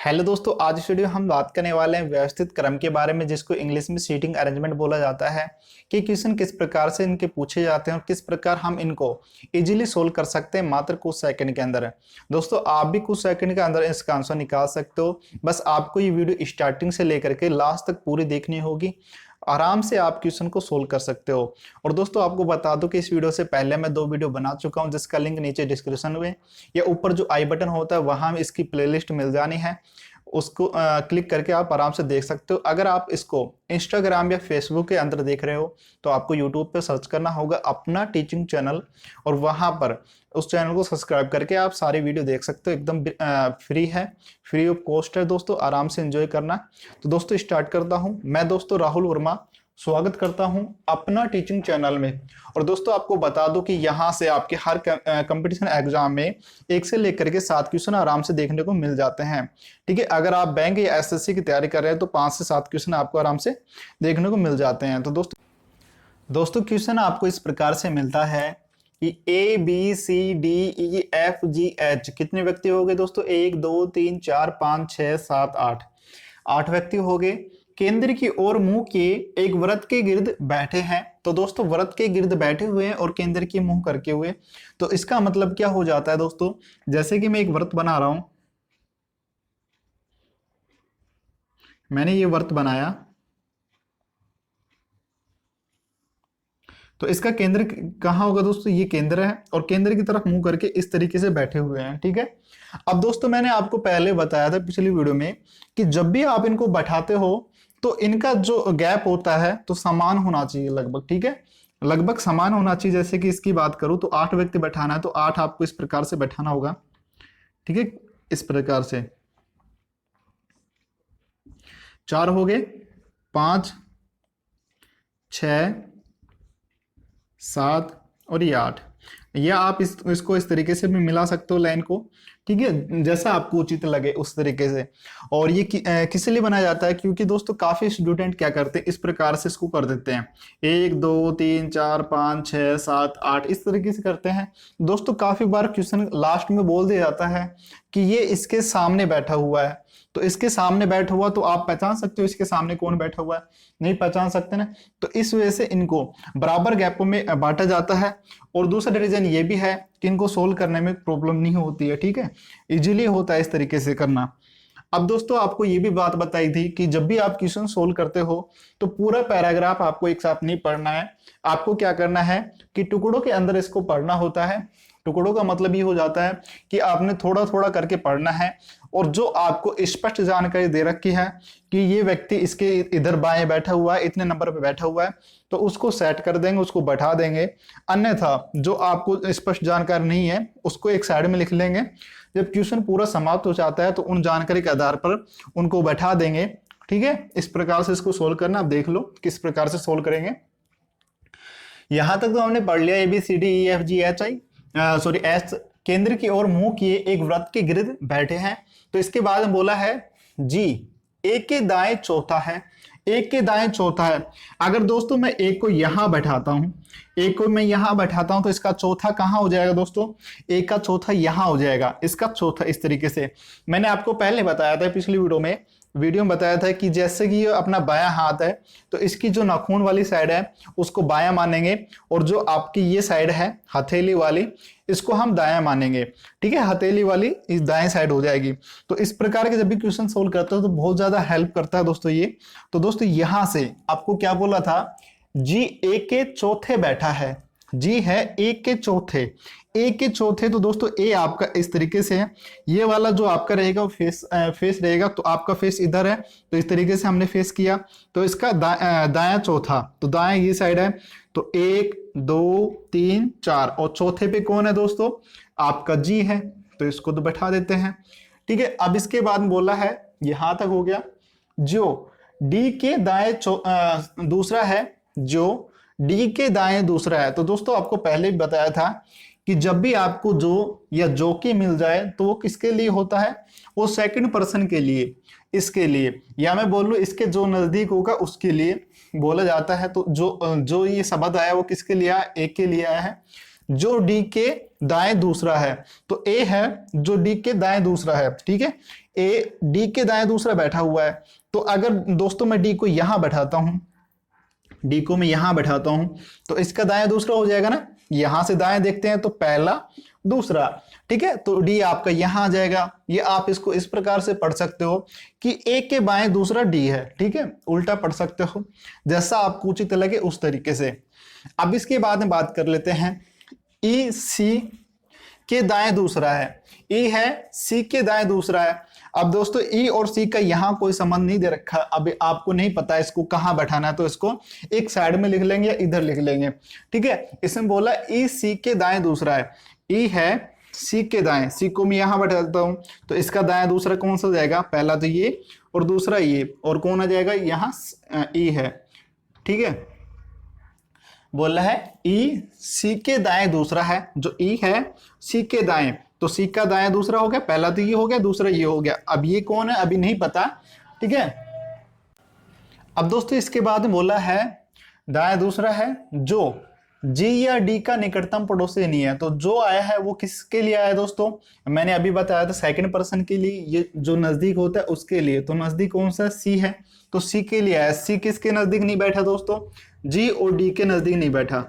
Hello दोस्तों, आज इस वीडियो में हम बात करने वाले हैं व्यवस्थित क्रम के बारे में, जिसको इंग्लिश में सीटिंग अरेंजमेंट बोला जाता है। कि क्वेश्चन किस प्रकार से इनके पूछे जाते हैं और किस प्रकार हम इनको इजीली सोल्व कर सकते हैं मात्र कुछ सेकंड के अंदर। दोस्तों, आप भी कुछ सेकंड के अंदर इसका आंसर निकाल सकते हो। बस आपको ये वीडियो स्टार्टिंग से लेकर के लास्ट तक पूरी देखनी होगी, आराम से आप क्वेश्चन को सोल्व कर सकते हो। और दोस्तों, आपको बता दूं कि इस वीडियो से पहले मैं 2 वीडियो बना चुका हूं, जिसका लिंक नीचे डिस्क्रिप्शन में या ऊपर जो आई बटन होता है वहां में इसकी प्लेलिस्ट मिल जानी है। उसको क्लिक करके आप आराम से देख सकते हो। अगर आप इसको इंस्टाग्राम या फेसबुक के अंदर देख रहे हो तो आपको यूट्यूब पे सर्च करना होगा अपना टीचिंग चैनल, और वहां पर उस चैनल को सब्सक्राइब करके आप सारी वीडियो देख सकते हो। एकदम फ्री है, फ्री ऑफ कॉस्ट है दोस्तों, आराम से एंजॉय करना। तो दोस्तों, स्टार्ट करता हूँ। मैं दोस्तों राहुल वर्मा स्वागत करता हूं अपना टीचिंग चैनल में। और दोस्तों, आपको बता दूं कि यहां से आपके हर कंपटीशन एग्जाम में 1 से लेकर के 7 क्वेश्चन आराम से देखने को मिल जाते हैं। ठीक है, अगर आप बैंक या एसएससी की तैयारी कर रहे हैं तो 5 से 7 क्वेश्चन आपको आराम से देखने को मिल जाते हैं। तो दोस्तों क्वेश्चन आपको इस प्रकार से मिलता है कि A B C D E F G H कितने व्यक्ति हो गए दोस्तों? 1 2 3 4 5 6 7 8 8 व्यक्ति हो गए। केंद्र की ओर मुंह किए एक वृत्त के गिर्द बैठे हैं। तो दोस्तों, वृत्त के गिर्द बैठे हुए हैं और केंद्र की मुंह करके हुए, तो इसका मतलब क्या हो जाता है दोस्तों? जैसे कि मैं एक वृत्त बना रहा हूं, मैंने ये वृत्त बनाया, तो इसका केंद्र कहाँ होगा दोस्तों? ये केंद्र है और केंद्र की तरफ मुंह करके इस तरीके से बैठे हुए हैं। ठीक है, अब दोस्तों मैंने आपको पहले बताया था पिछली वीडियो में कि जब भी आप इनको बैठाते हो तो इनका जो गैप होता है तो समान होना चाहिए लगभग। ठीक है, लगभग समान होना चाहिए। जैसे कि इसकी बात करूं तो 8 व्यक्ति बैठाना है तो 8 आपको इस प्रकार से बैठाना होगा। ठीक है, इस प्रकार से 4 हो गए, 5 6 7 और ये 8, या आप इसको इस तरीके से भी मिला सकते हो लाइन को। ठीक है, जैसा आपको उचित लगे उस तरीके से। और ये किस लिए बनाया जाता है? क्योंकि दोस्तों काफी स्टूडेंट क्या करते हैं, इस प्रकार से इसको कर देते हैं, 1 2 3 4 5 6 7 8 इस तरीके से करते हैं। दोस्तों, काफी बार क्वेश्चन लास्ट में बोल दिया जाता है कि ये इसके सामने बैठा हुआ है। तो इसके सामने बैठा हुआ, तो आप पहचान सकते हो इसके सामने कौन बैठा हुआ है? नहीं पहचान सकते ना। तो इस वजह से इनको बराबर गैपों में बांटा जाता है। और दूसरा रीजन ये भी है कि इनको सोल्व करने में प्रॉब्लम नहीं होती है। ठीक है, इजीली होता है इस तरीके से करना। अब दोस्तों, आपको ये भी बात बताई थी कि जब भी आप क्वेश्चन सोल्व करते हो तो पूरा पैराग्राफ आपको एक साथ नहीं पढ़ना है। आपको क्या करना है कि टुकड़ों के अंदर इसको पढ़ना होता है। टुकड़ों का मतलब ये हो जाता है कि आपने थोड़ा थोड़ा करके पढ़ना है, और जो आपको स्पष्ट जानकारी दे रखी है कि ये व्यक्ति इसके इधर बाएं बैठा हुआ है, इतने नंबर पे बैठा हुआ है, तो उसको सेट कर देंगे, उसको बैठा देंगे। अन्यथा जो आपको स्पष्ट जानकारी नहीं है उसको एक साइड में लिख लेंगे। जब क्वेश्चन पूरा समाप्त हो जाता है तो उन जानकारी के आधार पर उनको बैठा देंगे। ठीक है, इस प्रकार से इसको सोल्व करना। आप देख लो किस प्रकार से सोल्व करेंगे। यहां तक तो हमने पढ़ लिया A B C D E F G H I sorry S केंद्र की ओर मुंह किए एक वृत्त के गिर्द बैठे हैं। तो इसके बाद में बोला है जी एक के दाएं चौथा है, एक के दाएं चौथा है। अगर दोस्तों मैं एक को यहां बैठाता हूं, एक को मैं यहां बैठाता हूं, तो इसका चौथा कहां हो जाएगा दोस्तों? एक का चौथा यहां हो जाएगा, इसका चौथा इस तरीके से। मैंने आपको पहले बताया था पिछली वीडियो में बताया था कि जैसे कि ये अपना बायां हाथ है तो इसकी जो नाखून वाली साइड है उसको बायां मानेंगे, और जो आपकी ये साइड है हथेली वाली इसको हम दायां मानेंगे। ठीक है, हथेली वाली इस दाएं साइड हो जाएगी। तो इस प्रकार के जब भी क्वेश्चन सोल्व करते हो तो बहुत ज्यादा हेल्प करता है दोस्तों ये। तो दोस्तों, यहां से आपको क्या बोला था? जी एक के चौथे बैठा है, जी है एक के चौथे, एक के चौथे। तो दोस्तों ए आपका इस तरीके से है, ये वाला जो आपका रहेगा वो फेस रहेगा, तो आपका फेस इधर है, तो इस तरीके से हमने फेस किया। तो इसका दायां चौथा, तो दायां ये साइड है, तो 1 2 3 4, और चौथे पे कौन है दोस्तों? आपका जी है, तो इसको तो बैठा देते हैं। ठीक है, अब इसके बाद बोला है, यहां तक हो गया। जो डी के दाएं दूसरा है, जो डी के दाएं दूसरा है। तो दोस्तों, आपको पहले भी बताया था कि जब भी आपको जो या जो की मिल जाए तो वो किसके लिए होता है? वो सेकंड पर्सन के लिए, इसके लिए, या मैं बोल लूं इसके जो नजदीक होगा उसके लिए बोला जाता है। तो जो ये शब्द आया वो किसके लिए आया? एक के लिए आया है। जो डी के दाएं दूसरा है। तो ए है जो डी के दाएं दूसरा है, ठीक है, ए डी के दाएं दूसरा बैठा हुआ है। तो अगर दोस्तों मैं डी को यहां बैठाता हूं, डी को मैं यहां बैठाता हूं, तो इसका दाएं दूसरा हो जाएगा ना। यहां से दाएं देखते हैं तो पहला दूसरा, ठीक है, तो डी आपका यहां आ जाएगा। ये आप इसको इस प्रकार से पढ़ सकते हो कि ए के बाएं दूसरा डी है, ठीक है, उल्टा पढ़ सकते हो, जैसा आपको उचित लगे उस तरीके से। अब इसके बाद में बात कर लेते हैं, ई सी के दाएं दूसरा है, ई है सी के दाएं दूसरा है। अब दोस्तों ई और सी का यहां कोई संबंध नहीं दे रखा, अब आपको नहीं पता इसको कहां बैठाना है, तो इसको एक साइड में लिख लेंगे या इधर लिख लेंगे, ठीक है। इसमें बोला ई सी के दाएं दूसरा है, ई है सी के दाएं, सी को मैं यहां बैठा देता हूं, तो इसका दाएं दूसरा कौन सा जाएगा, पहला तो ये और दूसरा ये, और कौन आ जाएगा यहां ई है, ठीक है। बोला है ई सी के दाएं दूसरा है, जो ई है सी के दाएं, तो सी का दाएं दूसरा हो गया, पहला तो ये हो गया, दूसरा ये हो गया। अब ये कौन है अभी नहीं पता, ठीक है। अब दोस्तों इसके बाद बोला है दाएं दूसरा है जो जी या डी का निकटतम पड़ोसी नहीं है। तो जो आया है वो किसके लिए आया है दोस्तों, मैंने अभी बताया था सेकंड पर्सन के लिए, ये जो नजदीक होता है उसके लिए। तो नजदीक कौन सा, सी है, तो सी के लिए आया। सी किसके नजदीक नहीं बैठा दोस्तों, जी और डी के नजदीक नहीं बैठा।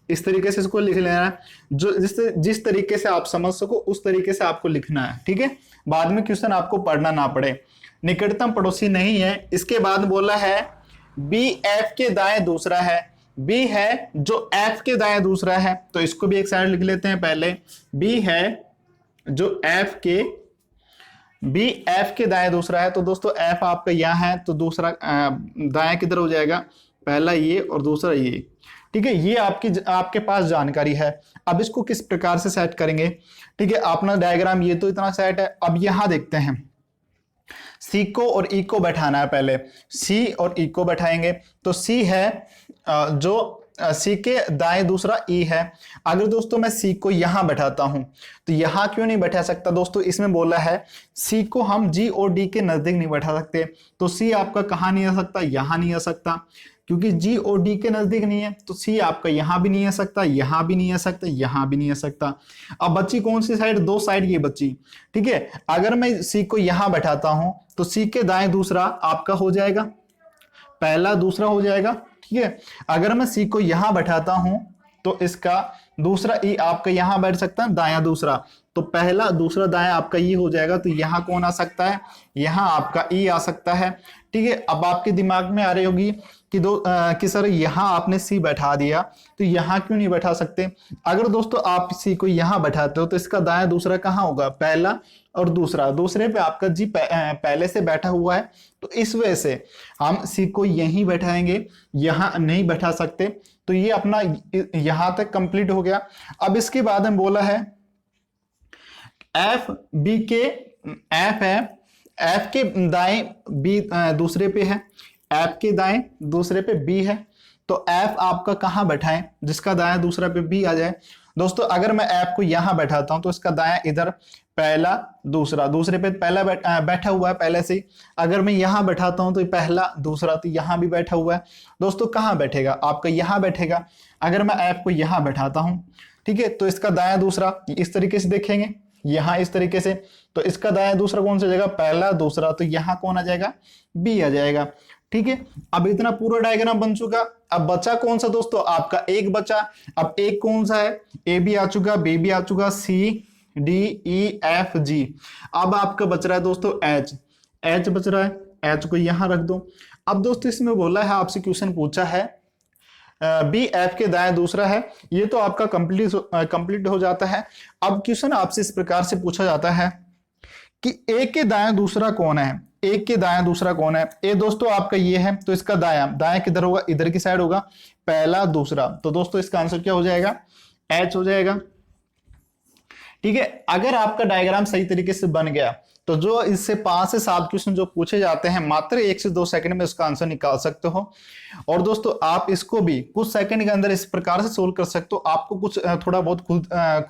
इस तरीके से इसको लिख लेना है, जो जिस तरीके से आप समझ सको उस तरीके से आपको लिखना है, ठीक है, बाद में क्वेश्चन आपको पढ़ना ना पड़े। निकटतम पड़ोसी नहीं है। इसके बाद बोला है बी एफ के दाएं दूसरा है, बी है जो एफ के दाएं दूसरा है, तो इसको भी एक साइड लिख लेते हैं पहले। बी है जो बी एफ के दाएं दूसरा है, तो दोस्तों एफ आपका यहाँ है, तो दूसरा दाएं किधर हो जाएगा, पहला ये और दूसरा ये, ठीक है। ये आपके पास जानकारी है। अब इसको किस प्रकार से सेट करेंगे, ठीक है, अपना डायग्राम ये तो इतना सेट है। अब यहां देखते हैं, सी को और ई को बैठाना है, पहले सी और ई को बैठाएंगे। तो सी है जो सी के दाएं दूसरा ई है। अगर दोस्तों मैं सी को यहां बैठाता हूं, तो यहां क्यों नहीं बैठा सकता दोस्तों, इसमें बोला है सी को हम जी और डी के नजदीक नहीं बैठा सकते। तो सी आपका कहां नहीं आ सकता, यहां नहीं आ सकता, क्योंकि जी और डी के नजदीक नहीं है। तो सी आपका यहां भी नहीं आ सकता, यहां भी नहीं आ सकता, यहां भी नहीं आ सकता। अब बच्ची कौन सी साइड, दो साइड ये बच्ची, ठीक है। अगर मैं सी को यहां बैठाता हूं, तो सी के दाएं दूसरा आपका हो जाएगा, पहला दूसरा हो जाएगा, ठीक है। अगर मैं सी को यहां बैठाता हूं, तो इसका दूसरा ई आपका यहां बैठ सकता है, दायां दूसरा, तो पहला दूसरा दायां आपका ई हो जाएगा। तो यहां कौन आ सकता है, यहां आपका ई आ सकता है, ठीक है। अब आपके दिमाग में आ रही होगी कि सर यहां आपने सी बैठा दिया, तो यहां क्यों नहीं बैठा सकते। अगर दोस्तों आप सी को यहां बैठाते हो, तो इसका दायां दूसरा कहां होगा, पहला और दूसरा, दूसरे पे आपका जी पहले से बैठा हुआ है। तो इस वजह से हम सी को यहीं बैठाएंगे, यहां नहीं बैठा सकते। तो ये अपना यहां तक कंप्लीट हो गया। अब इसके बाद हम बोला है एफ बी के, एफ है, एफ के दाएं बी दूसरे पे है, एफ के दाएं दूसरे पे बी है। तो एफ आपका कहां बैठाएं, जिसका दायां दूसरा पे बी आ जाए। दोस्तों अगर मैं एफ को यहां बैठाता हूं, तो इसका दायां इधर, पहला दूसरा, दूसरे पे पहला बैठा हुआ है पहले से। अगर मैं यहां बैठाता हूं तो पहला दूसरा, तो यहां भी बैठा हुआ है। दोस्तों कहां बैठेगा, आपका यहां बैठेगा। अगर मैं एफ को यहां बैठाता हूं, ठीक है, तो इसका दायां दूसरा इस तरीके से देखेंगे, यहां इस तरीके से, तो इसका दायां दूसरा कौन सा जाएगा, पहला दूसरा, तो यहां कौन आ जाएगा, बी आ जाएगा, ठीक है। अब इतना पूरा डायग्राम बन चुका। अब बचा कौन सा दोस्तों, आपका एक बचा। अब एक कौन सा है, ए भी आ चुका, बी भी आ चुका, सी डी ई एफ जी। अब आपका बच रहा है दोस्तों एच, एच बच रहा है, एच को यहां रख दो। अब दोस्तों इसमें बोला है, आपसे क्वेश्चन पूछा है बी एफ के दाएं दूसरा है, ये तो आपका कंप्लीट हो जाता है। अब क्वेश्चन आपसे इस प्रकार से पूछा जाता है कि ए के दाएं दूसरा कौन है, ए के दाएं दूसरा कौन है। ए दोस्तों आपका ये है, तो इसका दायां किधर होगा, इधर की साइड होगा, पहला दूसरा। तो दोस्तों इसका आंसर क्या हो जाएगा, एच हो जाएगा, ठीक है। अगर आपका डायग्राम सही तरीके से बन गया, तो जो इससे 5 से 7 क्वेश्चन जो पूछे जाते हैं, मात्र 1 से 2 सेकंड में उसका आंसर निकाल सकते हो। और दोस्तों आप इसको भी कुछ सेकंड के अंदर इस प्रकार से सोल्व कर सकते हो। आपको कुछ थोड़ा बहुत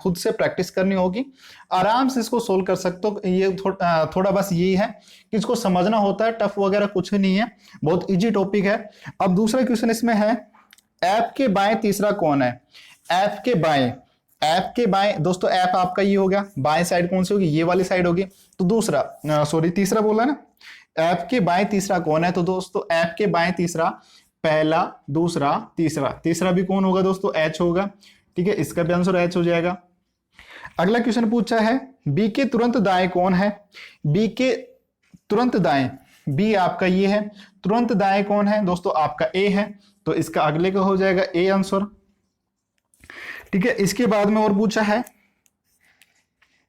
खुद से प्रैक्टिस करनी होगी, आराम से इसको सोल्व कर सकते हो। ये थोड़ा बस यही है कि इसको समझना होता है, टफ वगैरह कुछ नहीं है, बहुत ईजी टॉपिक है। अब दूसरा क्वेश्चन इसमें है, एफ के बाएं तीसरा कौन है, एफ के बाएं एफ के बाएं दोस्तों, एफ आपका ये हो गया, बाएं साइड कौन सी होगी, ये वाली साइड होगी। तो दूसरा सॉरी तीसरा बोला ना, एफ के बाएं तीसरा कौन है, तो दोस्तों एफ के बाएं तीसरा, पहला दूसरा तीसरा, तीसरा भी कौन होगा दोस्तों, एच होगा। ठीक है, इसका भी आंसर एच हो जाएगा। अगला क्वेश्चन पूछा है बी के तुरंत दाएं कौन है, बी के तुरंत दाएं, बी आपका ये है, तुरंत दाएं कौन है दोस्तों, आपका ए है, तो इसका अगले का हो जाएगा ए आंसर। ठीक है, इसके बाद में और पूछा है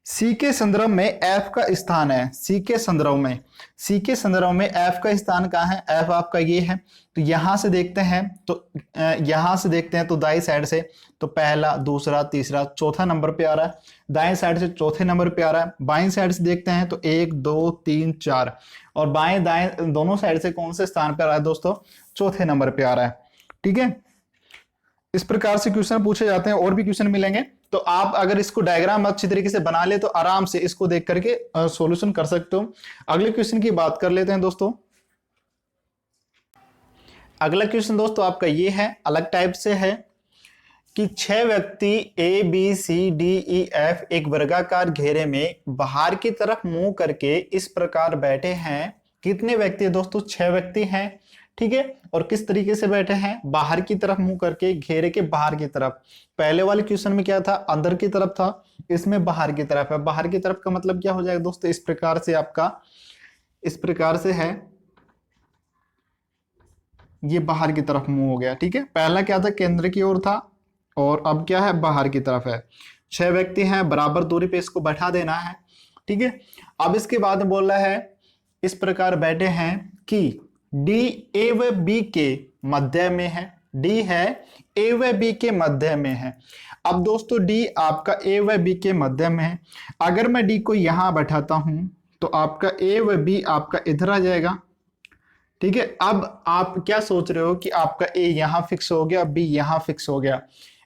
सी के संदर्भ में एफ का स्थान है, सी के संदर्भ में, सी के संदर्भ में एफ का स्थान कहाँ है, एफ आपका ये है। तो यहां से देखते हैं, तो यहां से देखते हैं तो दाई साइड से तो पहला दूसरा तीसरा चौथा नंबर पे आ रहा है, दाएं साइड से चौथे नंबर पे आ रहा है, बाएं साइड से देखते हैं तो 1 2 3 4, और बाएं दाएं दोनों साइड से कौन से स्थान पे आ रहा है दोस्तों, चौथे नंबर पे आ रहा है। ठीक है, इस प्रकार से क्वेश्चन पूछे जाते हैं, और भी क्वेश्चन मिलेंगे। तो आप अगर इसको डायग्राम अच्छी तरीके से बना ले तो आराम से इसको देख करके सॉल्यूशन कर सकते हो। अगले क्वेश्चन की बात कर लेते हैं दोस्तों। अगला क्वेश्चन दोस्तों आपका ये है, अलग टाइप से है कि 6 व्यक्ति A B C D E F एक वर्गाकार घेरे में बाहर की तरफ मुंह करके इस प्रकार बैठे हैं। कितने व्यक्ति है दोस्तों, 6 व्यक्ति हैं। ठीक है, और किस तरीके से बैठे हैं, बाहर की तरफ मुंह करके, घेरे के बाहर की तरफ। पहले वाले क्वेश्चन में क्या था, अंदर की तरफ था, इसमें बाहर की तरफ है। बाहर की तरफ का मतलब क्या हो जाएगा दोस्तों, इस प्रकार से आपका, इस प्रकार से है, ये बाहर की तरफ मुंह हो गया। ठीक है, पहला क्या था, केंद्र की ओर था, और अब क्या है, बाहर की तरफ है। 6 व्यक्ति हैं, बराबर दूरी पे इसको बैठा देना है। ठीक है, अब इसके बाद बोल रहा है इस प्रकार बैठे हैं कि डी ए व बी के मध्य में है, डी है ए व बी के मध्य में है। अब दोस्तों डी आपका ए व बी के मध्य में है, अगर मैं डी को यहां बैठाता हूं तो आपका ए व बी आपका इधर आ जाएगा। ठीक है, अब आप क्या सोच रहे हो कि आपका ए यहां फिक्स हो गया, बी यहां फिक्स हो गया।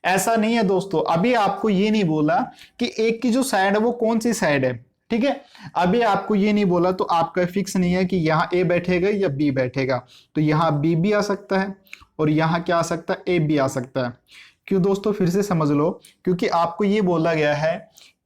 ऐसा नहीं है दोस्तों, अभी आपको ये नहीं बोला कि एक की जो साइड है वो कौन सी साइड है। ठीक है, अभी आपको ये नहीं बोला, तो आपका फिक्स नहीं है कि यहाँ ए बैठेगा या बी बैठेगा। तो यहाँ बी भी आ सकता है और यहाँ क्या आ सकता है, ए भी आ सकता है। क्यों दोस्तों, फिर से समझ लो, क्योंकि आपको ये बोला गया है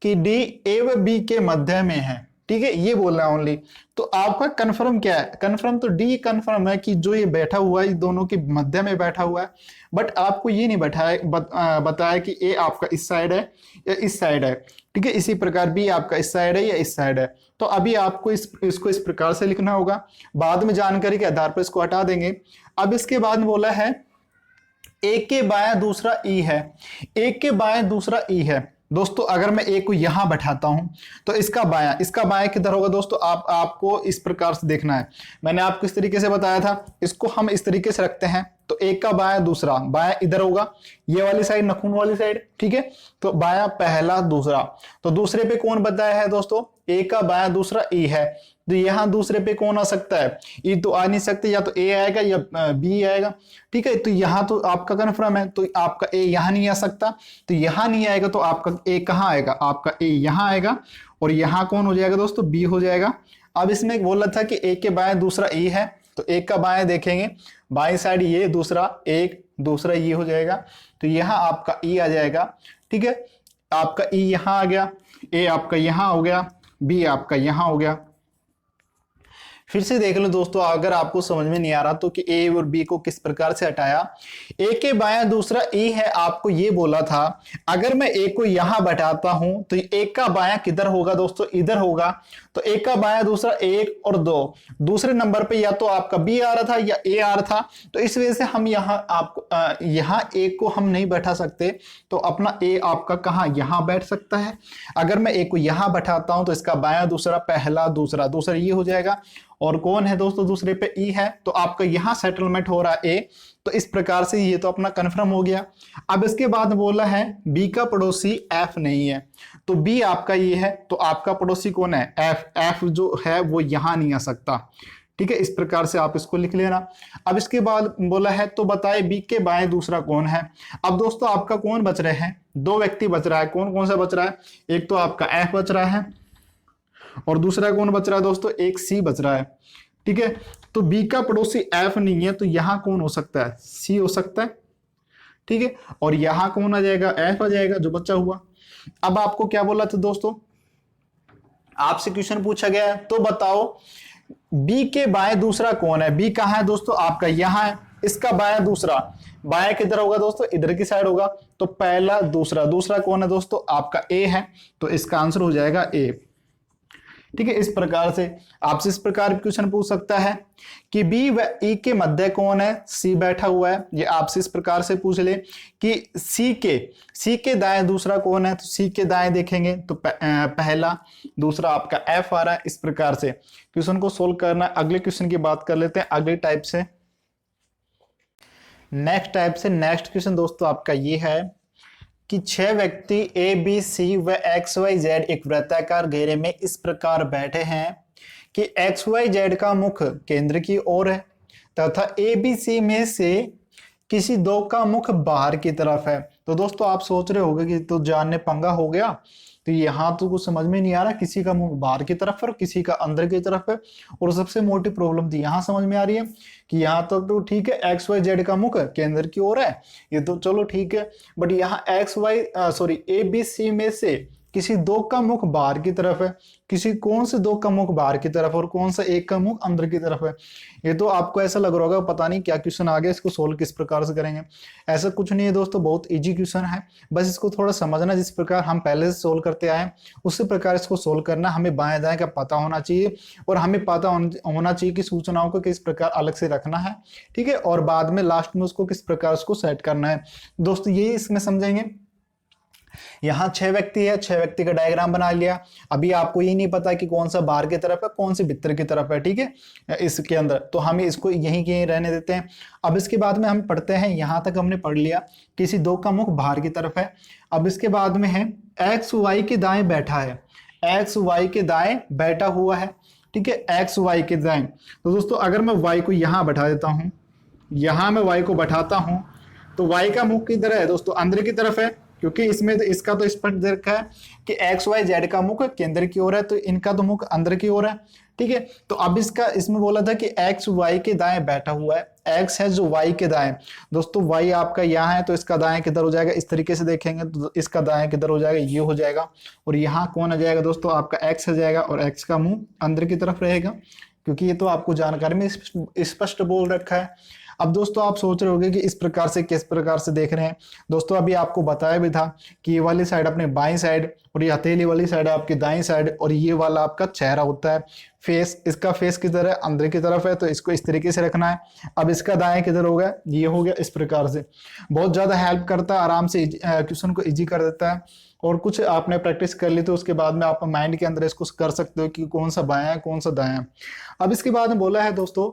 कि डी ए व बी के मध्य में है। ठीक है, ये बोल रहा है ओनली। तो आपका कंफर्म क्या है, कंफर्म तो डी कंफर्म है कि जो ये बैठा हुआ है दोनों के मध्य में बैठा हुआ है। बट आपको ये नहीं बताया कि ए आपका इस साइड है या इस साइड है। ठीक है, इसी प्रकार बी आपका इस साइड है या इस साइड है। तो अभी आपको इसको इस प्रकार से लिखना होगा, बाद में जानकारी के आधार पर इसको हटा देंगे। अब इसके बाद बोला है एक के बायां दूसरा ई है, एक के बायां दूसरा ई है। दोस्तों अगर मैं ए को यहां बैठाता हूं तो इसका बायां किधर होगा दोस्तों, आपको इस प्रकार से देखना है। मैंने आपको इस तरीके से बताया था, इसको हम इस तरीके से रखते हैं। तो एक का बायां दूसरा, बायां इधर होगा, ये वाली साइड नखून वाली साइड। ठीक है, तो बायां पहला दूसरा, तो दूसरे पे कौन बताया है दोस्तों, ए का बायां दूसरा ई है। तो यहां दूसरे पे कौन आ सकता है, ई तो आ नहीं सकते, या तो ए आएगा या बी आएगा। ठीक है, तो यहां तो आपका कन्फर्म है, तो आपका ए यहां नहीं आ सकता। तो यहां नहीं आएगा तो आपका ए कहां आएगा, आपका ए यहां आएगा, और यहां कौन हो जाएगा दोस्तों, बी हो जाएगा। अब इसमें बोल रहा था कि ए के बाएं दूसरा ई है, तो एक का बाएं देखेंगे, बाएं साइड ये, दूसरा एक, दूसरा ये हो जाएगा। तो यहां आपका ई आ जाएगा। ठीक है, आपका ई यहां आ गया, ए आपका यहां हो गया, बी आपका यहां हो गया। फिर से देख लो दोस्तों, अगर आपको समझ में नहीं आ रहा तो कि ए और बी को किस प्रकार से हटाया। ए के बायां दूसरा ई है, आपको ये बोला था अगर मैं ए को यहां बैठाता हूं तो एक का बायां किधर होगा दोस्तों, इधर होगा। तो एक का बायां दूसरा 1 और 2, दूसरे नंबर पे या तो आपका बी आ रहा था या ए आ रहा था। तो इस वजह से हम यहाँ ए को हम नहीं बैठा सकते, तो अपना ए आपका कहाँ, यहाँ बैठ सकता है। अगर मैं ए को यहाँ बैठाता हूं तो इसका बायां दूसरा, पहला दूसरा, दूसरा ये हो जाएगा। और कौन है दोस्तों, दूसरे पे ई है, तो आपका यहां सेटलमेंट हो रहा है ए। तो इस प्रकार से ये तो अपना कन्फर्म हो गया। अब इसके बाद बोला है बी का पड़ोसी एफ नहीं है, तो बी आपका ये है, तो आपका पड़ोसी कौन है, एफ। एफ जो है वो यहां नहीं आ सकता। ठीक है, इस प्रकार से आप इसको लिख लेना। अब इसके बाद बोला है तो बताए बी के बाएं दूसरा कौन है। अब दोस्तों आपका कौन बच रहे हैं, 2 व्यक्ति बच रहा है। कौन कौन सा बच रहा है, एक तो आपका एफ बच रहा है, और दूसरा कौन बच रहा है दोस्तों, एक सी बच रहा है। ठीक है, तो बी का पड़ोसी एफ नहीं है, तो यहां कौन हो सकता है, सी हो सकता है। ठीक है, और यहां कौन आ जाएगा, एफ आ जाएगा जो बचा हुआ। अब आपको क्या बोला था दोस्तों, आपसे क्वेश्चन पूछा गया है तो बताओ बी के बाएं दूसरा कौन है। बी कहां है दोस्तों, आपका यहां है। इसका बायां दूसरा, बायां किधर होगा दोस्तों, इधर की साइड होगा। तो पहला दूसरा, दूसरा कौन है दोस्तों, आपका ए है। तो इसका आंसर हो जाएगा ए। ठीक है, इस प्रकार से आपसे इस प्रकार क्वेश्चन पूछ सकता है कि बी व ई के मध्य कौन है, सी बैठा हुआ है। ये आपसे इस प्रकार से पूछ ले कि सी के दाएं दूसरा कौन है, तो सी के दाएं देखेंगे तो पहला, दूसरा आपका एफ आ रहा है। इस प्रकार से क्वेश्चन को सोल्व करना। अगले क्वेश्चन की बात कर लेते हैं, अगले टाइप से। नेक्स्ट क्वेश्चन दोस्तों आपका ये है कि 6 व्यक्ति ए बी सी व एक्स वाई जेड एक वृत्ताकार घेरे में इस प्रकार बैठे हैं कि एक्स वाई जेड का मुख केंद्र की ओर है तथा ए बी सी में से किसी दो का मुख बाहर की तरफ है। तो दोस्तों आप सोच रहे होंगे कि तो जानने पंगा हो गया, तो यहाँ तो कुछ समझ में नहीं आ रहा, किसी का मुंह बाहर की तरफ है और किसी का अंदर की तरफ है। और सबसे मोटी प्रॉब्लम थी यहाँ समझ में आ रही है कि यहाँ तक तो ठीक है, एक्स वाई जेड का मुख केंद्र की ओर है, ये तो चलो ठीक है। बट यहाँ ए बी सी में से किसी दो का मुख बाहर की तरफ है। किसी कौन से दो का मुख बाहर की तरफ और कौन सा एक का मुख अंदर की तरफ है। ये तो आपको ऐसा लग रहा होगा पता नहीं क्या क्वेश्चन आ गया, इसको सोल्व किस प्रकार से करेंगे। ऐसा कुछ नहीं है दोस्तों, बहुत इजी क्वेश्चन है, बस इसको थोड़ा समझना। जिस प्रकार हम पहले से सोल्व करते आए उसी प्रकार इसको सोल्व करना। हमें बाएं दाएं का पता होना चाहिए और हमें पता होना चाहिए कि सूचनाओं को किस प्रकार अलग से रखना है। ठीक है, और बाद में लास्ट में उसको किस प्रकार उसको सेट करना है दोस्तों, यही इसमें समझेंगे। यहाँ 6 व्यक्ति है, 6 व्यक्ति का डायग्राम बना लिया। अभी आपको ये नहीं पता कि कौन सा बाहर की तरफ है कौन सी भीतर की तरफ है। ठीक है, इसके अंदर तो हमें इसको यहीं के यहीं रहने देते हैं। अब इसके बाद में हम पढ़ते हैं, यहाँ तक हमने पढ़ लिया किसी दो का मुख बाहर की तरफ है। अब इसके बाद में है एक्स वाई के दाएं बैठा है, एक्स वाई के दाएं बैठा हुआ है। ठीक है, एक्स वाई के दाएं। तो दोस्तों अगर मैं वाई को यहाँ बैठा देता हूँ, यहाँ मैं वाई को बैठाता हूँ, तो वाई का मुख किधर है दोस्तों, अंदर की तरफ है, क्योंकि इसमें तो इसका तो स्पष्ट दे रखा है कि एक्स वाई जेड का मुख केंद्र की ओर है, तो इनका तो मुख अंदर की ओर है। ठीक है, तो अब इसमें बोला था कि एक्स वाई के दाएं बैठा हुआ है। एक्स है जो वाई के दाएं, दोस्तों वाई आपका यहाँ है तो इसका दाएं किधर हो जाएगा, इस तरीके से देखेंगे तो इसका दाएं किधर हो जाएगा, ये हो जाएगा। और यहाँ कौन आ जाएगा दोस्तों, आपका एक्स आ जाएगा और एक्स का मुंह अंदर की तरफ रहेगा, क्योंकि ये तो आपको जानकारी में स्पष्ट बोल रखा है। अब दोस्तों आप सोच रहे होंगे कि इस प्रकार से किस प्रकार से देख रहे हैं। दोस्तों अभी आपको बताया भी था कि ये वाली साइड अपने बाईं साइड और ये हथेली वाली साइड आपकी दाईं साइड, और ये वाला आपका चेहरा होता है, फेस। इसका फेस किधर है, अंदर की तरफ है, तो इसको इस तरीके से रखना है। अब इसका दाएं किधर हो गया, ये हो गया। इस प्रकार से बहुत ज्यादा हेल्प करता है, आराम से क्वेश्चन को इजी कर देता है। और कुछ आपने प्रैक्टिस कर ली तो उसके बाद में आप माइंड के अंदर इसको कर सकते हो कि कौन सा बायां है कौन सा दायां है। अब इसके बाद में बोला है दोस्तों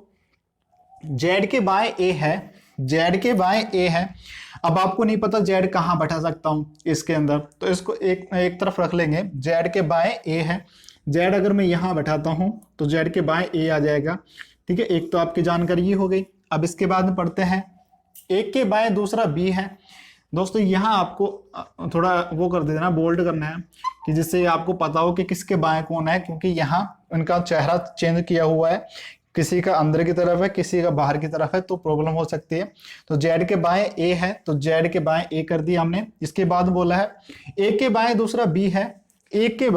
जेड के बाएं ए है, जेड के बाएं ए है। अब आपको नहीं पता जेड कहां बैठा सकता हूं इसके अंदर, तो इसको एक तरफ रख लेंगे। जेड के बाएं ए है, जेड अगर मैं यहां बैठाता हूं तो जेड के बाएं ए आ जाएगा। ठीक है, एक तो आपकी जानकारी ये हो गई। अब इसके बाद में पढ़ते हैं एक के बाएं दूसरा बी है। दोस्तों यहाँ आपको थोड़ा वो कर देना, बोल्ड करना है कि जिससे आपको पता हो कि किसके बाएं कौन है, क्योंकि यहाँ उनका चेहरा चेंज किया हुआ है, किसी का अंदर की तरफ है किसी का बाहर की तरफ है, तो प्रॉब्लम हो सकती है। तो जेड के बाएं ए है तो जेड के बाएं ए कर दिया हमने। इसके बाद बोला है ए के बाएं दूसरा बी है, ए के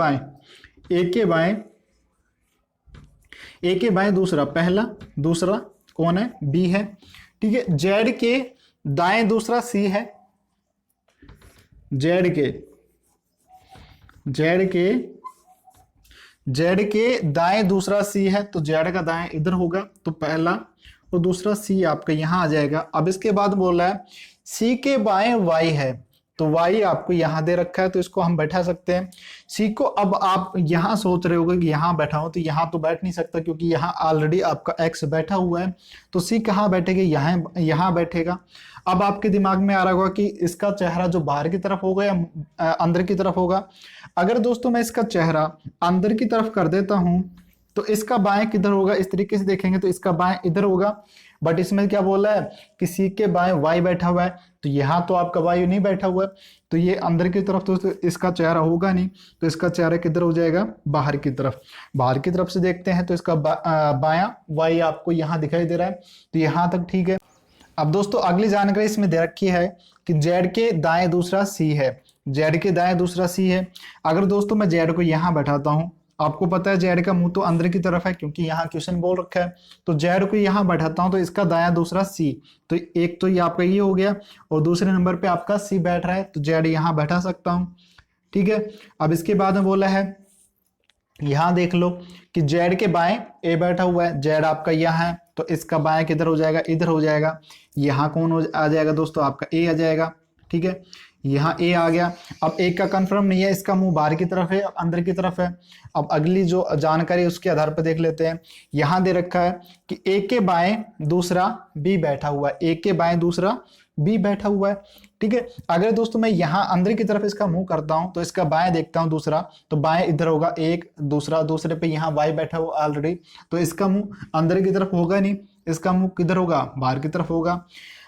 बाएं दूसरा पहला, दूसरा कौन है, बी है। ठीक है, जेड के दाएं दूसरा सी है, जेड के दाएं दूसरा सी है, तो जेड का दाएं इधर होगा, तो पहला और दूसरा सी आपका यहां आ जाएगा। अब इसके बाद बोला है सी के बाएं वाई है, तो वाई आपको यहां दे रखा है, तो इसको हम बैठा सकते हैं। सी को अब आप यहां सोच रहे होगे कि यहां बैठा हो, तो यहां तो बैठ नहीं सकता क्योंकि यहां ऑलरेडी आपका एक्स बैठा हुआ है, तो सी कहां बैठेगा, यहां बैठेगा। अब आपके दिमाग में आ रहा होगा कि इसका चेहरा जो बाहर की तरफ होगा या अंदर की तरफ होगा। अगर दोस्तों मैं इसका चेहरा अंदर की तरफ कर देता हूं तो इसका बाएं किधर होगा, इस तरीके से देखेंगे तो इसका बाएं इधर होगा। बट इसमें क्या बोला है कि सी के बाएं वाई बैठा हुआ है, तो यहाँ तो आपका वाई नहीं बैठा हुआ है, तो ये अंदर की तरफ तो इसका चेहरा होगा नहीं, तो इसका चेहरा किधर हो जाएगा, बाहर की तरफ। बाहर की तरफ से देखते हैं तो इसका बायां वाई आपको यहाँ दिखाई दे रहा है, तो यहाँ तक ठीक है। अब दोस्तों अगली जानकारी इसमें दे रखी है कि जेड के दाएं दूसरा सी है, जेड के दाएं दूसरा सी है। अगर दोस्तों मैं जेड को यहाँ बैठाता हूँ, आपको पता है जेड का मुंह तो अंदर की तरफ है क्योंकि यहाँ क्वेश्चन बोल रखा है, तो जेड को यहाँ बैठाता हूँ तो इसका दायां दूसरा सी, तो एक तो ये आपका ये हो गया और दूसरे नंबर पे आपका सी बैठ रहा है तो जेड यहाँ बैठा सकता हूँ। ठीक है, अब इसके बाद में बोला है यहां देख लो कि जेड के बाएं ए बैठा हुआ है, जेड आपका यहाँ है तो इसका बाएं किधर हो जाएगा, इधर हो जाएगा। यहाँ कौन आ जाएगा दोस्तों, आपका ए आ जाएगा। ठीक है, यहाँ ए आ गया। अब एक का कंफर्म नहीं है, इसका मुंह बाहर की तरफ है, अंदर की तरफ है। अब अगली जो जानकारी उसके आधार पर देख लेते हैं। यहाँ दे रखा है कि ए के बाएं दूसरा बी बैठा हुआ है, ए के बाएं दूसरा बी बैठा हुआ है। ठीक है, अगर दोस्तों मैं यहाँ अंदर की तरफ इसका मुंह करता हूं तो इसका बाएं देखता हूं दूसरा, तो बाएं इधर होगा एक, दूसरा दूसरे पे यहाँ वाई बैठा हुआ ऑलरेडी, तो इसका मुंह अंदर की तरफ होगा नहीं, इसका मुंह किधर होगा, बाहर की तरफ होगा।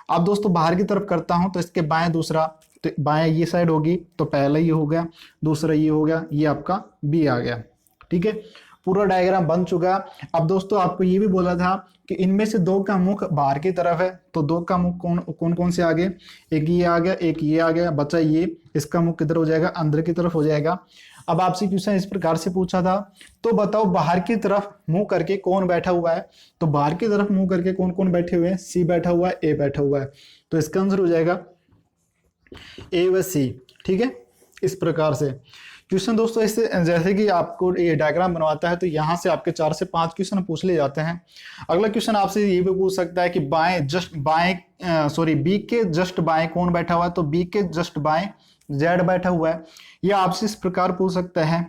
अब दोस्तों बाहर की तरफ करता हूं तो इसके बाएं दूसरा, तो बाएं ये साइड होगी तो पहला ये हो गया, दूसरा ये हो गया, ये आपका बी आ गया। ठीक है, पूरा डायग्राम बन चुका। अब दोस्तों आपको ये भी बोला था कि इनमें से दो का मुख बाहर की तरफ है, तो दो का मुख कौन कौन कौन से आ गए, एक ये आ गया, एक ये आ गया, बचा ये, इसका मुख किधर हो जाएगा, अंदर की तरफ हो जाएगा। अब आपसे क्वेश्चन इस प्रकार से पूछा था, तो बताओ बाहर की तरफ मुंह करके कौन बैठा हुआ है, तो बाहर की तरफ मुंह करके कौन कौन बैठे हुए हैं, सी बैठा हुआ है, ए बैठा हुआ है, तो इसका आंसर हो जाएगा ए व सी। ठीक है, इस प्रकार से क्वेश्चन दोस्तों इससे जैसे कि आपको ये डायग्राम बनवाता है तो यहाँ से आपके 4 से 5 क्वेश्चन पूछ लिए जाते हैं। अगला क्वेश्चन आपसे ये भी पूछ सकता है कि बी के जस्ट बाएं कौन बैठा हुआ है, तो बी के जस्ट बाएं जेड बैठा हुआ है। या आपसे इस प्रकार पूछ सकता है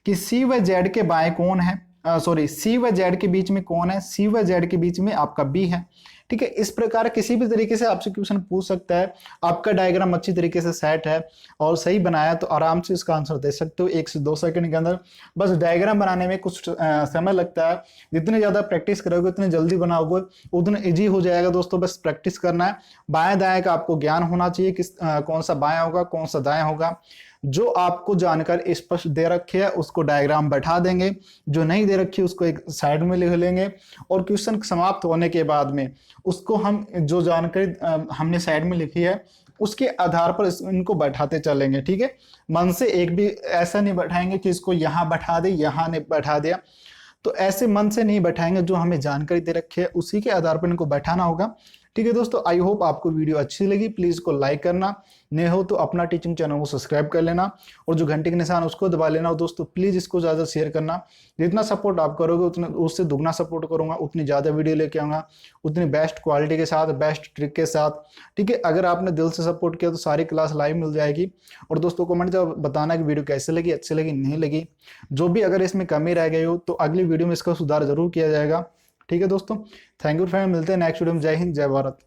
कि सी व जेड के बाएं कौन है, सी व जेड के बीच में कौन है, सी व जेड के बीच में आपका बी है। ठीक है, इस प्रकार किसी भी तरीके से आपसे क्वेश्चन पूछ सकता है। आपका डायग्राम अच्छी तरीके से सेट है और सही बनाया तो आराम से इसका आंसर दे सकते हो 1 से 2 सेकंड के अंदर। बस डायग्राम बनाने में कुछ समय लगता है, जितने ज्यादा प्रैक्टिस करोगे उतने जल्दी बनाओगे उतने इजी हो जाएगा दोस्तों। बस प्रैक्टिस करना है, बाएं दाएं का आपको ज्ञान होना चाहिए, किस कौन सा बायां होगा कौन सा दायां होगा। जो आपको जानकारी स्पष्ट दे रखी है उसको डायग्राम बैठा देंगे, जो नहीं दे रखी उसको एक साइड में लिख लेंगे और क्वेश्चन समाप्त होने के बाद में उसको हम जो जानकारी हमने साइड में लिखी है उसके आधार पर इनको बैठाते चलेंगे। ठीक है, मन से एक भी ऐसा नहीं बैठाएंगे कि इसको यहाँ बैठा दे यहाँ नहीं बैठा दिया, तो ऐसे मन से नहीं बैठाएंगे, जो हमें जानकारी दे रखी है उसी के आधार पर इनको बैठाना होगा। ठीक है दोस्तों, आई होप आपको वीडियो अच्छी लगी, प्लीज इसको लाइक करना, नए हो तो अपना टीचिंग चैनल को सब्सक्राइब कर लेना और जो घंटे के निशान उसको दबा लेना। और दोस्तों प्लीज इसको ज्यादा शेयर करना, जितना सपोर्ट आप करोगे उतना उससे दुगना सपोर्ट करूंगा, उतनी ज्यादा वीडियो लेके आऊंगा, उतनी बेस्ट क्वालिटी के साथ, बेस्ट ट्रिक के साथ। ठीक है, अगर आपने दिल से सपोर्ट किया तो सारी क्लास लाइव मिल जाएगी। और दोस्तों कमेंट जब बताना कि वीडियो कैसे लगी, अच्छी लगी नहीं लगी, जो भी अगर इसमें कमी रह गई हो तो अगली वीडियो में इसका सुधार जरूर किया जाएगा। ठीक है दोस्तों, थैंक यू फ्रेंड, मिलते हैं नेक्स्ट वीडियो में। जय हिंद, जय भारत।